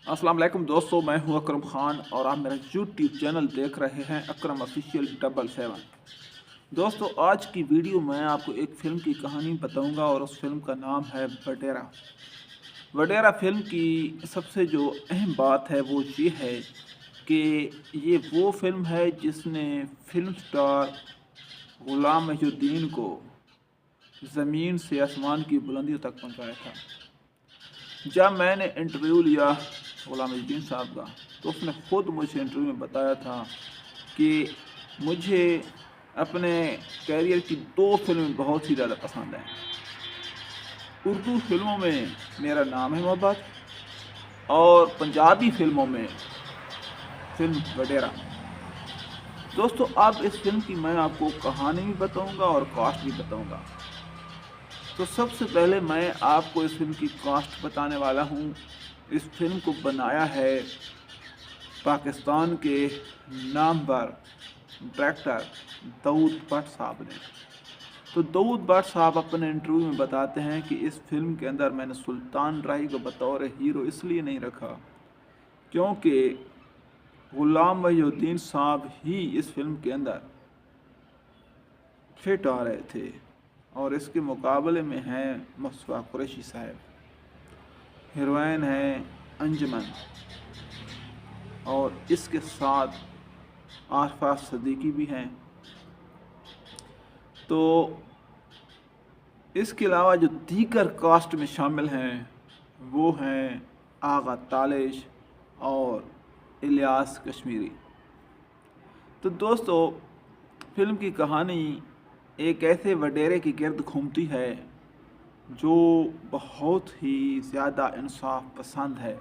अस्सलाम वालेकुम दोस्तों, मैं हूं अकरम ख़ान और आप मेरा यूट्यूब चैनल देख रहे हैं अकरम ऑफिशियल 777। दोस्तों, आज की वीडियो में आपको एक फ़िल्म की कहानी बताऊंगा और उस फिल्म का नाम है वडेरा। वडेरा फिल्म की सबसे जो अहम बात है वो ये है कि ये वो फिल्म है जिसने फिल्म स्टार ग़ुलाम मोहिउद्दीन को ज़मीन से आसमान की बुलंदियों तक पहुंचाया था। जब मैंने इंटरव्यू लिया ग़ुलाम मोहिउद्दीन साहब का, तो उसने ख़ुद मुझे इंटरव्यू में बताया था कि मुझे अपने कैरियर की 2 फिल्में बहुत ही ज़्यादा पसंद हैं। उर्दू फिल्मों में मेरा नाम है मोहब्बत और पंजाबी फिल्मों में फिल्म वडेरा। दोस्तों, अब इस फिल्म की मैं आपको कहानी भी बताऊंगा और कास्ट भी बताऊंगा। तो सबसे पहले मैं आपको इस फिल्म की कास्ट बताने वाला हूँ। इस फिल्म को बनाया है पाकिस्तान के नामवर डायरेक्टर दाऊद भट्ट साहब ने। तो दाऊद भट्ट साहब अपने इंटरव्यू में बताते हैं कि इस फिल्म के अंदर मैंने सुल्तान राही को बतौर हीरो इसलिए नहीं रखा क्योंकि ग़ुलाम मोहिउद्दीन साहब ही इस फिल्म के अंदर फिट आ रहे थे और इसके मुकाबले में हैं मुस्तफ़ा कुरैशी साहब, हीरोइन है अंजुमन और इसके साथ आरफात सिद्दीकी भी हैं। तो इसके अलावा जो दीगर कास्ट में शामिल हैं वो हैं आगा तालिश और इलियास कश्मीरी। तो दोस्तों, फिल्म की कहानी एक ऐसे वडेरे की गिर्द घूमती है जो बहुत ही ज़्यादा इंसाफ पसंद है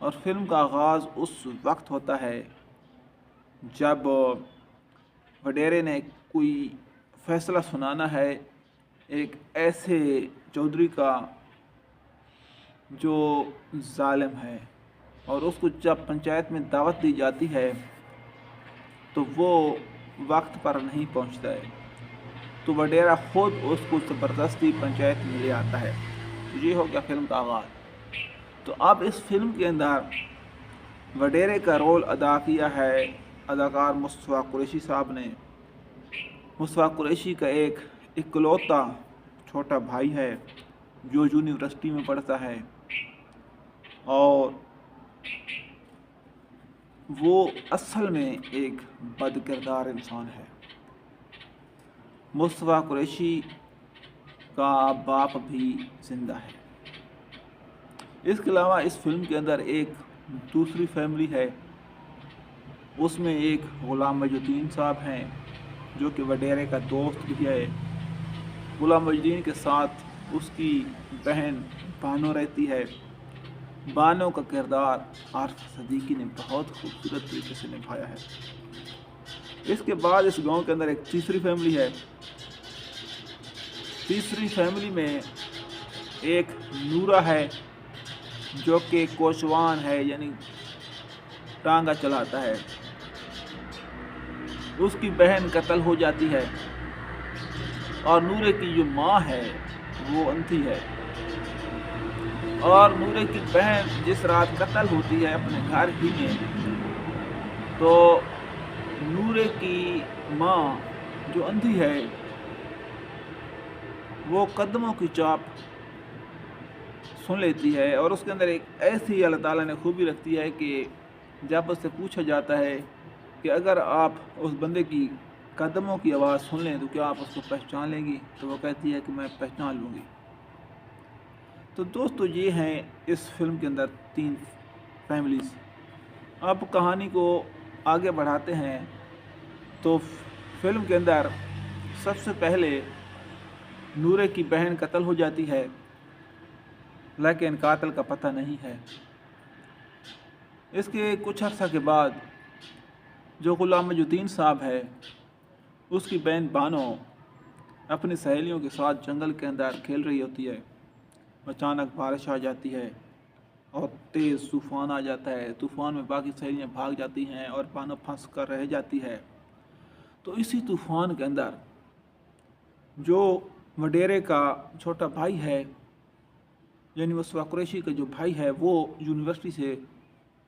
और फिल्म का आगाज़ उस वक्त होता है जब वडेरे ने कोई फ़ैसला सुनाना है एक ऐसे चौधरी का जो जालिम है, और उसको जब पंचायत में दावत दी जाती है तो वो वक्त पर नहीं पहुंचता है। तो वडेरा खुद उसको ज़बरदस्ती पंचायत में ले आता है। तो ये हो गया फिल्म का आगाज़। तो अब इस फिल्म के अंदर वडेरे का रोल अदा किया है अदाकार मुस्तफ़ा कुरैशी साहब ने। मुस्तफ़ा कुरैशी का एक इकलौता छोटा भाई है जो यूनिवर्सिटी में पढ़ता है और वो असल में एक बदकिरदार इंसान है। मुस्तफ़ा कुरैशी का बाप भी ज़िंदा है। इसके अलावा इस फिल्म के अंदर एक दूसरी फैमिली है, उसमें एक ग़ुलाम मोहिउद्दीन साहब हैं जो कि वडेरे का दोस्त भी है। ग़ुलाम मोहिउद्दीन के साथ उसकी बहन बानो रहती है। बानो का किरदार आरफात सिद्दीकी ने बहुत खूबसूरत तरीके से निभाया है। इसके बाद इस गांव के अंदर एक तीसरी फैमिली है। तीसरी फैमिली में एक नूरा है जो कि कोचवान है, यानी टांगा चलाता है। उसकी बहन कत्ल हो जाती है और नूरे की जो माँ है वो अंधी है, और नूरे की बहन जिस रात कत्ल होती है अपने घर ही में, तो नूरे की माँ जो अंधी है वो कदमों की चाप सुन लेती है और उसके अंदर एक ऐसी अल्लाह ताला ने खूबी रखती है कि जब उससे पूछा जाता है कि अगर आप उस बंदे की कदमों की आवाज़ सुन लें तो क्या आप उसको पहचान लेंगी, तो वो कहती है कि मैं पहचान लूँगी। तो दोस्तों, ये हैं इस फिल्म के अंदर 3 फैमिलीज़। अब कहानी को आगे बढ़ाते हैं। तो फिल्म के अंदर सबसे पहले नूरे की बहन कत्ल हो जाती है, लेकिन कातिल का पता नहीं है। इसके कुछ अर्सा के बाद जो ग़ुलाम मोहिउद्दीन साहब है उसकी बहन बानो अपनी सहेलियों के साथ जंगल के अंदर खेल रही होती है। अचानक बारिश आ जाती है और तेज़ तूफ़ान आ जाता है। तूफ़ान में बाकी सहेलियाँ भाग जाती हैं और बानो फंस कर रह जाती है। तो इसी तूफ़ान के अंदर जो वडेरे का छोटा भाई है यानी मुस्तफ़ा कुरैशी का जो भाई है वो यूनिवर्सिटी से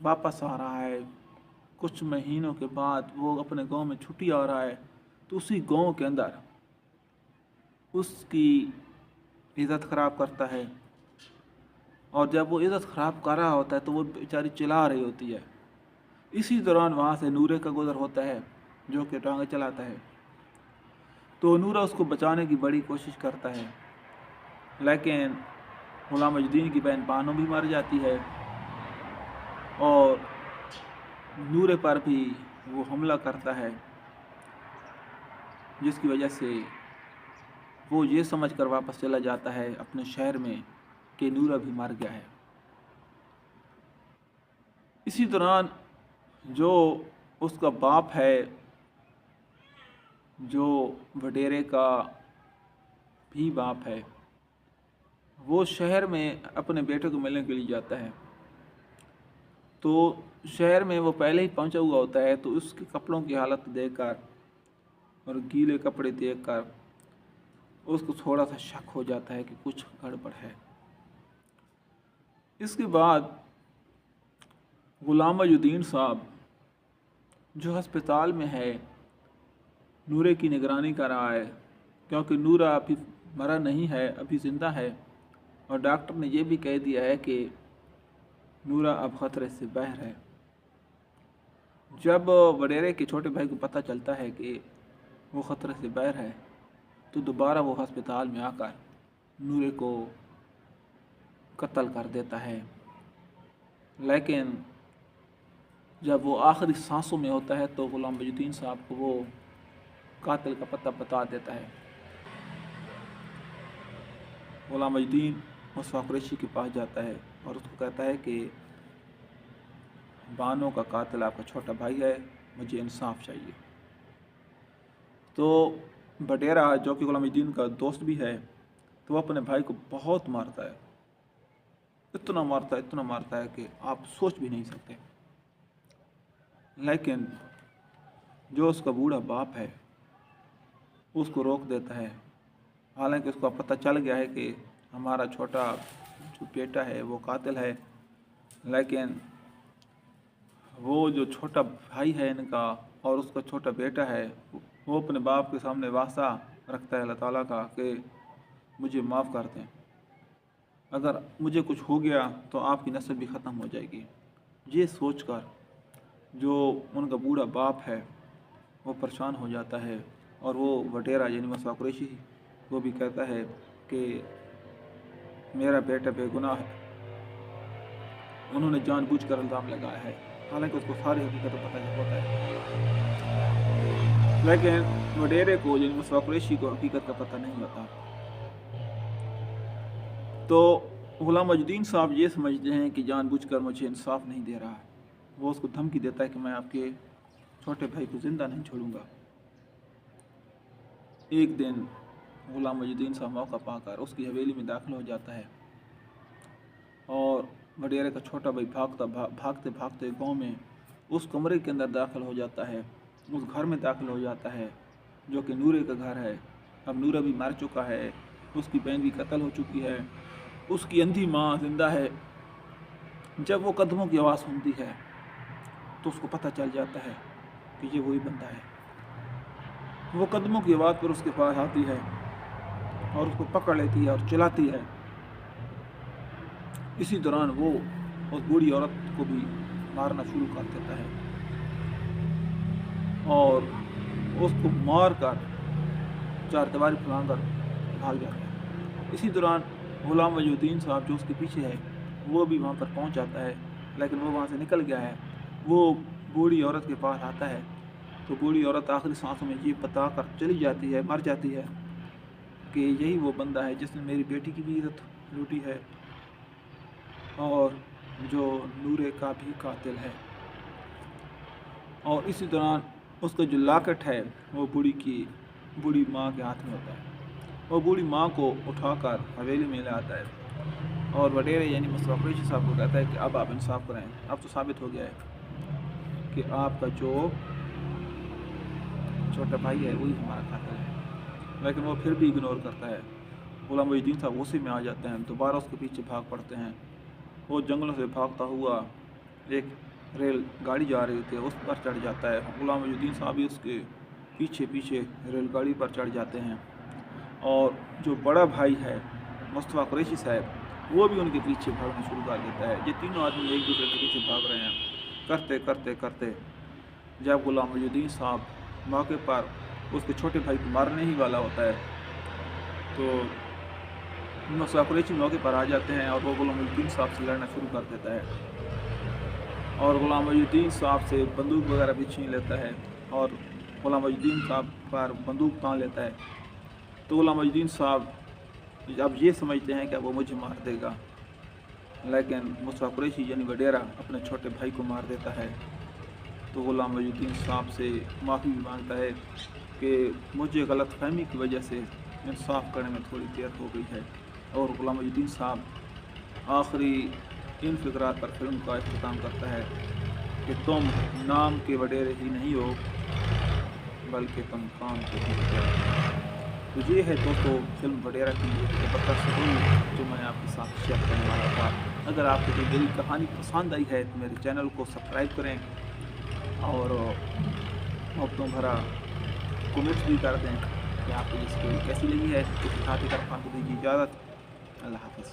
वापस आ रहा है। कुछ महीनों के बाद वो अपने गांव में छुट्टी आ रहा है, तो उसी गांव के अंदर उसकी इज़्ज़त ख़राब करता है। और जब वो इज़्ज़त ख़राब कर रहा होता है तो वो बेचारी चिल्ला रही होती है। इसी दौरान वहाँ से नूरे का गुज़र होता है जो कि टांगे चलाता है। तो नूरा उसको बचाने की बड़ी कोशिश करता है, लेकिन गुलाम मजुद्दीन की बहन बानो भी मर जाती है और नूरे पर भी वो हमला करता है, जिसकी वजह से वो ये समझकर वापस चला जाता है अपने शहर में कि नूरा भी मर गया है। इसी दौरान जो उसका बाप है, जो वडेरे का भी बाप है, वो शहर में अपने बेटे को मिलने के लिए जाता है। तो शहर में वो पहले ही पहुंचा हुआ होता है, तो उसके कपड़ों की हालत देखकर और गीले कपड़े देखकर उसको थोड़ा सा शक हो जाता है कि कुछ गड़बड़ है। इसके बाद गुलाम मजुद्दीन साहब जो अस्पताल में है नूरे की निगरानी कर रहा है, क्योंकि नूरा अभी मरा नहीं है, अभी ज़िंदा है। और डॉक्टर ने यह भी कह दिया है कि नूरा अब ख़तरे से बाहर है। जब वडेरे के छोटे भाई को पता चलता है कि वो ख़तरे से बाहर है, तो दोबारा वो अस्पताल में आकर नूरे को कत्ल कर देता है। लेकिन जब वो आखिरी सांसों में होता है तो गुलाम मजुद्दीन साहब को वो कातिल का पता बता देता है। गुलाम मजुद्दीन मुस्तफ़ा कुरैशी के पास जाता है और उसको कहता है कि बानो का कातिल आपका छोटा भाई है, मुझे इंसाफ चाहिए। तो वडेरा जो कि गुलाम मजुद्दीन का दोस्त भी है, तो वो अपने भाई को बहुत मारता है, इतना मारता है कि आप सोच भी नहीं सकते। लेकिन जो उसका बूढ़ा बाप है उसको रोक देता है। हालांकि उसको पता चल गया है कि हमारा छोटा जो बेटा है वो कातिल है, लेकिन वो जो छोटा भाई है इनका और उसका छोटा बेटा है, वो अपने बाप के सामने वास्ता रखता है अल्लाह ताला का कि मुझे माफ़ कर दें, अगर मुझे कुछ हो गया तो आपकी नस्ल भी ख़त्म हो जाएगी। ये सोचकर जो उनका बूढ़ा बाप है वो परेशान हो जाता है और वो वडेरा यानी मुस्तफ़ा कुरैशी वो भी कहता है कि मेरा बेटा बेगुनाह है, उन्होंने जानबूझकर इल्ज़ाम लगाया है। हालांकि उसको सारी हकीकत पता नहीं होता है, लेकिन वडेरे को यानी मुस्तफ़ा कुरैशी को हकीकत का पता नहीं होता। तो गुलाम मजुद्दीन साहब ये समझते हैं कि जानबूझकर मुझे इंसाफ नहीं दे रहा है। वो उसको धमकी देता है कि मैं आपके छोटे भाई को ज़िंदा नहीं छोड़ूंगा। एक दिन गुलाम मजुद्दीन साहब मौका पाकर उसकी हवेली में दाखिल हो जाता है और वडेरे का छोटा भाई भागते भागते गांव में उस कमरे के अंदर दाखिल हो जाता है, उस घर में दाखिल हो जाता है जो कि नूरे का घर है। अब नूरा भी मर चुका है, उसकी बहन भी कत्ल हो चुकी है, उसकी अंधी माँ जिंदा है। जब वो कदमों की आवाज़ सुनती है तो उसको पता चल जाता है कि ये वही बंदा है। वो कदमों की आवाज़ पर उसके पास आती है और उसको पकड़ लेती है और चिल्लाती है। इसी दौरान वो उस बूढ़ी औरत को भी मारना शुरू कर देता है और उसको मार कर चारदीवारी फैलाकर भाग जाता है। इसी दौरान गुलाम मजुद्दीन साहब जो उसके पीछे है वो भी वहाँ पर पहुँच जाता है, लेकिन वो वहाँ से निकल गया है। वो बूढ़ी औरत के पास आता है तो बूढ़ी औरत आखिरी सांसों में ये बता कर चली जाती है, मर जाती है कि यही वो बंदा है जिसने मेरी बेटी की भी इज्जत लूटी है और जो नूरे का भी कातिल है। और इसी दौरान उसका जो लाकेट है वो बूढ़ी माँ के हाथ में होता है। वो बूढ़ी माँ को उठाकर हवेली में ले आता है और वडेरे यानी मुस्तफ़ा कुरैशी साहब को कहता है कि अब आप इंसाफ करें, अब तो साबित हो गया है कि आपका जो छोटा भाई है वही हमारा कातिल है। लेकिन वो फिर भी इग्नोर करता है। गुलाम मोहिउद्दीन साहब गुस्से में आ जाते हैं, दोबारा उसके पीछे भाग पड़ते हैं। वो जंगलों से भागता हुआ एक रेल गाड़ी जा रही थी, उस पर चढ़ जाता है। गुलाम मोहिउद्दीन साहब भी उसके पीछे पीछे रेलगाड़ी पर चढ़ जाते हैं और जो बड़ा भाई है मुस्तफ़ा कुरैशी साहब, वो भी उनके पीछे भागना शुरू कर देता है। ये तीनों आदमी एक दूसरे के पीछे भाग रहे हैं। करते करते करते जब गुलाम मोहिउद्दीन साहब मौके पर उसके छोटे भाई को मारने ही वाला होता है, तो मुस्तफ़ा कुरैशी मौके पर आ जाते हैं और वो गुलाम मोहिउद्दीन साहब से लड़ना शुरू कर देता है और गुलाम मोहिउद्दीन साहब से बंदूक वगैरह भी छीन लेता है और गुलाम मोहिउद्दीन साहब पर बंदूक तान लेता है। तो गुलाम मोहिउद्दीन साहब अब ये समझते हैं कि वो मुझे मार देगा, लेकिन मुस्तफ़ा कुरैशी यानी वडेरा अपने छोटे भाई को मार देता है। तो गुलाम मोहिउद्दीन साहब से माफ़ी भी मांगता है कि मुझे गलतफहमी की वजह से इंसाफ करने में थोड़ी देर हो गई है। और गुलाम मोहिउद्दीन साहब आखिरी इन फिक्रात पर फिल्म का इख्तिताम करता है कि तुम नाम के वडेरे ही नहीं हो बल्कि तुम काम के भी वडेरे। तो ये है दोस्तों फिल्म वडेरा की ज़बरदस्त फिल्म जो मैं आपके साथ शेयर करने वाला था। अगर आपको कोई मेरी कहानी पसंद आई है तो मेरे चैनल को सब्सक्राइब करें और वक्तों भरा कमेंट्स भी कर दें कि आपको ये स्टोरी कैसी लगी है। इसके साथ ही आपको दीजिए इजाज़त। अल्लाह हाफ़िज़।